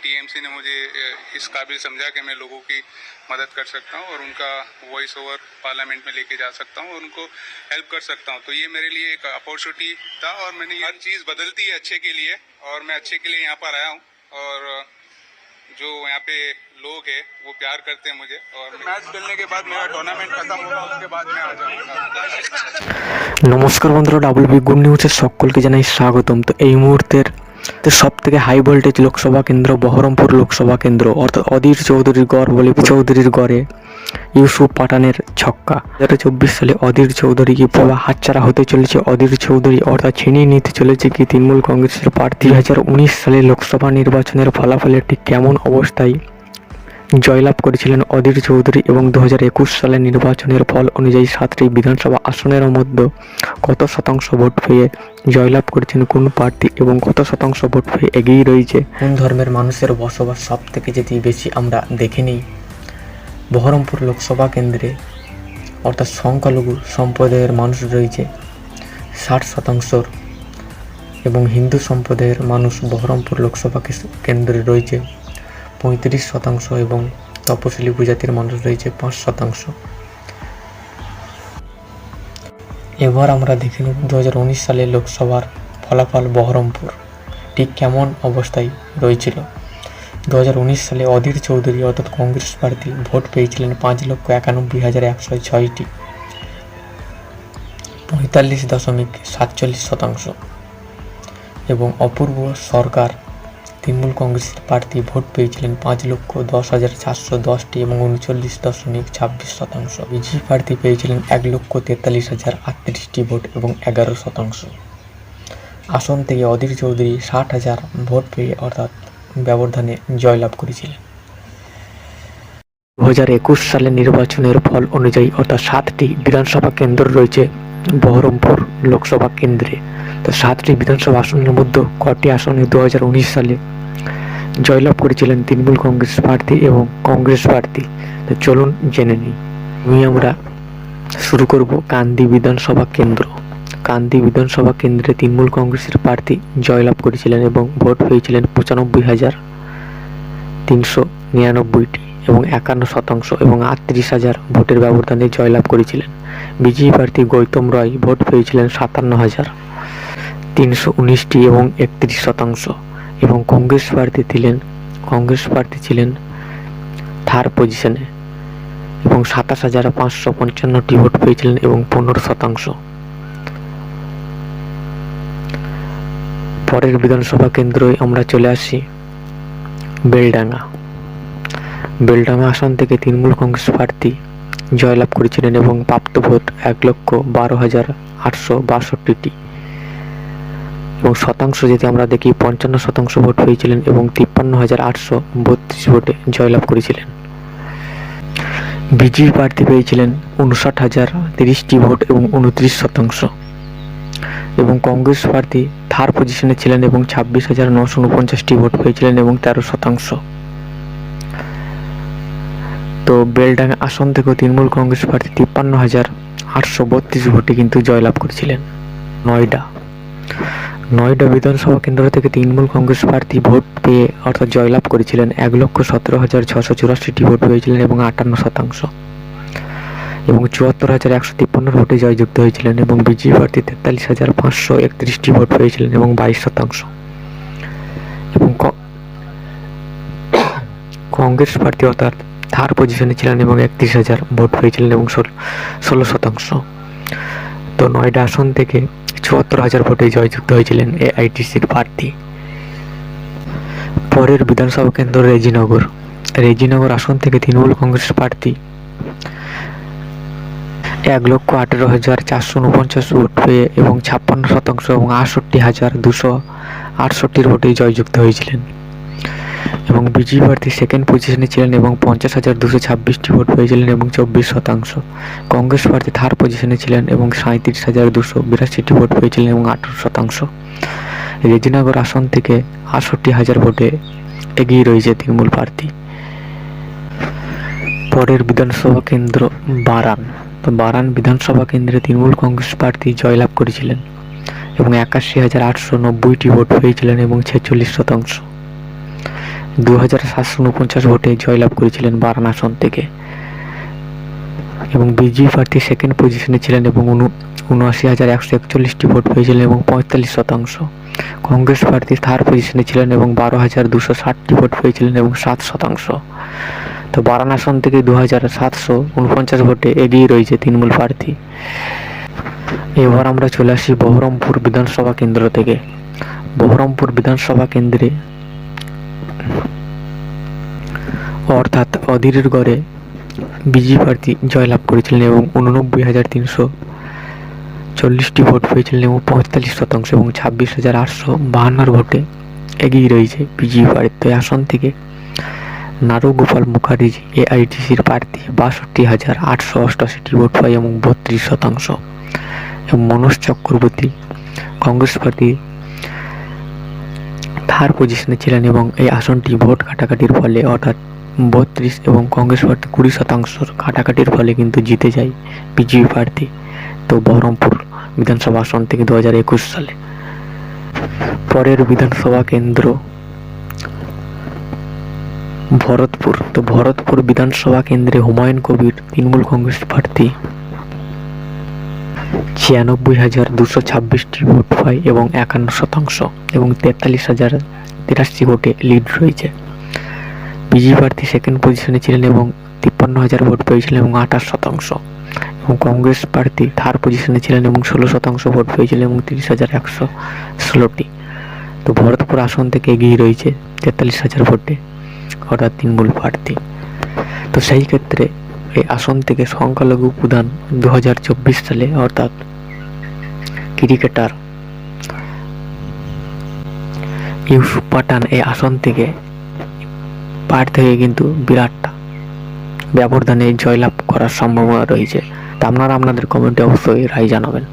TMC ने मुझे इस काबिल समझा कि मैं लोगों की मदद कर सकता हूँ और उनका वॉइस ओवर पार्लियामेंट में लेके जा सकता हूँ और उनको हेल्प कर सकता हूँ। तो ये मेरे लिए एक अपॉर्चुनिटी था और मैंने हर चीज़ बदलती है अच्छे के लिए और मैं अच्छे के लिए यहाँ पर आया हूँ और जो यहाँ पे लोग हैं वो प्यार करते हैं मुझे और मैच खेलने के बाद मेरा टूर्नामेंट खत्म होगा उसके बाद मैं आ जाऊँगा। নমস্কার বন্ধুরা, ডাবল বি গুড নিউজের সকলকে জানাই স্বাগতম। তো এই মুহূর্তের সব থেকে হাই ভোল্টেজ লোকসভা কেন্দ্র বহরমপুর লোকসভা কেন্দ্র, অর্থাৎ অধীর চৌধুরীর গড় বলে চৌধুরীর গড়ে ইউসুফ পাঠানের ছক্কা। 2024 সালে অধীর চৌধুরী কি পুরো হাতছাড়া হতে চলেছে? অধীর চৌধুরী অর্থাৎ ছিনিয়ে নিতে চলেছে কি তৃণমূল কংগ্রেসের প্রার্থী? 2019 সালে লোকসভা নির্বাচনের ফলাফলের ঠিক কেমন অবস্থায় জয়লাভ করেছিলেন অধীর চৌধুরী এবং 2021 সালের নির্বাচনের ফল অনুযায়ী 7টি বিধানসভা আসনের মধ্যে কত শতাংশ ভোট পেয়ে জয়লাভ করেছেন কোন প্রার্থী এবং কত শতাংশ ভোট পেয়ে এগিয়ে রয়েছে কোন ধর্মের মানুষের বসবাস সব থেকে যদি বেশি আমরা দেখে নিই বহরমপুর লোকসভা কেন্দ্রে, অর্থাৎ সংখ্যালঘু সম্প্রদায়ের মানুষ রয়েছে 60% এবং হিন্দু সম্প্রদায়ের মানুষ বহরমপুর লোকসভা কেন্দ্রে রয়েছে 35% এবং তপশিলি উপজাতির মানুষ রয়েছে 5%। এবার আমরা দেখে নেব 2019 সালে লোকসভার ফলাফল বহরমপুর ঠিক কেমন অবস্থায় রয়েছিল। 2019 সালে অধীর চৌধুরী অর্থাৎ কংগ্রেস প্রার্থী ভোট পেয়েছিলেন 5,91,106টি, 45.47% এবং অপূর্ব সরকার তৃণমূল কংগ্রেসের প্রার্থী ভোট পেয়েছিলেন 5,10,410টি এবং 39.26%। বিজেপি প্রার্থী পেয়েছিলেন 1,43,038টি ভোট এবং 11%। আসন থেকে অধীর চৌধুরী 60,000 ভোট পেয়ে অর্থাৎ ব্যবধানে জয়লাভ করেছিলেন। 2021 সালের নির্বাচনের ফল অনুযায়ী অর্থাৎ 7টি বিধানসভা কেন্দ্র রয়েছে বহরমপুর লোকসভা কেন্দ্রে। তো 7টি বিধানসভা আসনের মধ্যে কটি আসনে 2019 সালে জয়লাভ করেছিলেন তৃণমূল কংগ্রেস প্রার্থী এবং কংগ্রেস প্রার্থী? তো চলুন জেনে নিই। আমরা শুরু করব কান্দি বিধানসভা কেন্দ্র। কান্দি বিধানসভা কেন্দ্রে তৃণমূল কংগ্রেসের প্রার্থী জয়লাভ করেছিলেন এবং ভোট পেয়েছিলেন 95,399টি এবং 51% এবং 38,000 ভোটের ব্যবধানে জয়লাভ করেছিলেন। বিজেপি প্রার্থী গৌতম রায় ভোট পেয়েছিলেন 57,319টি এবং 31% এবং কংগ্রেস প্রার্থী ছিলেন থার্ড পজিশনে এবং 27,555টি ভোট পেয়েছিলেন এবং 15%। পরের বিধানসভা কেন্দ্রে আমরা চলে আসি বেলডাঙ্গা। বেলডাঙ্গা আসন থেকে তৃণমূল কংগ্রেস প্রার্থী জয়লাভ করেছিলেন এবং প্রাপ্ত ভোট 1,12,862টি এবং শতাংশ যদি আমরা দেখি 55% ভোট পেয়েছিলেন এবং 53,832 ভোটে জয়লাভ করেছিলেন। বিজেপি প্রার্থী পেয়েছিলেন 59,030টি ভোট এবং 29% এবং কংগ্রেস প্রার্থী থার্ড পজিশনে ছিলেন এবং 26,949টি ভোট পেয়েছিলেন এবং 13%। তো বেলডাঙ্গা আসন থেকে তৃণমূল কংগ্রেস প্রার্থী 53,832 ভোটে কিন্তু জয়লাভ করেছিলেন। নয়ডা বিধানসভা কেন্দ্র থেকে তৃণমূল কংগ্রেস প্রার্থী ভোট পেয়ে অর্থাৎ জয়লাভ করেছিলেন 1,17,684টি ভোট পেয়েছিলেন এবং 58% এবং 74,153 ভোটে জয়যুক্ত হয়েছিলেন এবং বিজেপি প্রার্থী 43,531টি ভোট পেয়েছিলেন এবং 22% এবং কংগ্রেস প্রার্থী অর্থাৎ থার্ড পজিশনে ছিলেন এবং 31,000 ভোট পেয়েছিলেন এবং 16%। তো নয়ডা আসন থেকে 74,000 ভোটে জয়যুক্ত হয়েছিলেন এআইটিসির প্রার্থী। পরের বিধানসভা কেন্দ্র রেজিনগর আসন থেকে তৃণমূল কংগ্রেস প্রার্থী 1,18,449 ভোট পেয়ে এবং 56% এবং 68,268 ভোটে জয়যুক্ত হয়েছিলেন এবং বিজেপি প্রার্থী সেকেন্ড পজিশনে ছিলেন এবং 50,226টি ভোট পেয়েছিলেন এবং 24%। কংগ্রেস প্রার্থী থার্ড পজিশনে ছিলেন এবং 37,282টি ভোট পেয়েছিলেন এবং 18%। রেজিনগর আসন থেকে 68,000 ভোটে এগিয়ে রয়েছে তৃণমূল প্রার্থী। পরের বিধানসভা কেন্দ্র বারান। তো বারান বিধানসভা কেন্দ্রে তৃণমূল কংগ্রেস প্রার্থী জয়লাভ করেছিলেন এবং 81,890টি ভোট পেয়েছিলেন এবং 46%। 2749 ভোটে জয়লাভ করেছিলেন বারান আসন থেকে। এবং বিজেপি প্রার্থী সেকেন্ড পজিশনে ছিলেন এবং 79,141টি ভোট পেয়েছিলেন এবং 45%। কংগ্রেস প্রার্থী থার্ড পজিশনে ছিলেন এবং 12,260টি ভোট পেয়েছিলেন এবং 7%। তো বারান আসন থেকে 2,749 ভোটে এগিয়ে রয়েছে তৃণমূল প্রার্থী। এবার আমরা চলে আসি বহরমপুর বিধানসভা কেন্দ্র থেকে। বহরমপুর বিধানসভা কেন্দ্রে অর্থাৎ অধীরের গড়ে বিজেপি প্রার্থী জয়লাভ করেছিলেন এবং 89,340টি ভোট পেয়েছিলেন এবং 45% এবং 26,852 ভোটে এগিয়ে রয়েছে বিজেপি প্রার্থী। আসন থেকে নারুগোপাল মুখার্জি এআইটিসির প্রার্থী 62,888টি ভোট পায় এবং 32%। এবং মনোজ চক্রবর্তী কংগ্রেস প্রার্থী থার্ড পজিশনে ছিলেন এবং এই আসনটি ভোট কাটাকাটির ফলে অর্থাৎ 32 এবং কংগ্রেস প্রার্থী 20% কাটাকাটির ফলে কিন্তু জিতে যায় বিজেপি প্রার্থী। তো বহরমপুর বিধানসভা আসন থেকে 2021 সালে। পরের বিধানসভা কেন্দ্র ভরতপুর। তো ভরতপুর বিধানসভা কেন্দ্রে হুমায়ুন কবির তৃণমূল কংগ্রেস প্রার্থী 96,226টি ভোট পায় এবং 51% এবং 43,083 ভোটে লিড রয়েছে। বিজেপি প্রার্থী সেকেন্ড পজিশনে ছিলেন এবং 53,000 ভোট পেয়েছিলেন এবং 28%। এবং কংগ্রেস প্রার্থী থার্ড পজিশনে ছিলেন এবং 16% ভোট পেয়েছিলেন এবং 30,116টি। তো ভরতপুর আসন থেকে এগিয়ে রয়েছে 43,000 ভোটে অর্থাৎ তৃণমূল প্রার্থী। তো সেই ক্ষেত্রে এই আসন থেকে সংখ্যালঘু প্রধান 2024 সালে অর্থাৎ ক্রিকেটার ইউসুফ পাঠান এই আসন থেকে প্রার্থী হয়ে কিন্তু বিরাট ব্যবধানে জয়লাভ করার সম্ভাবনা রয়েছে। তা আপনারা আপনাদের কমেন্টে অবশ্যই রায় জানাবেন।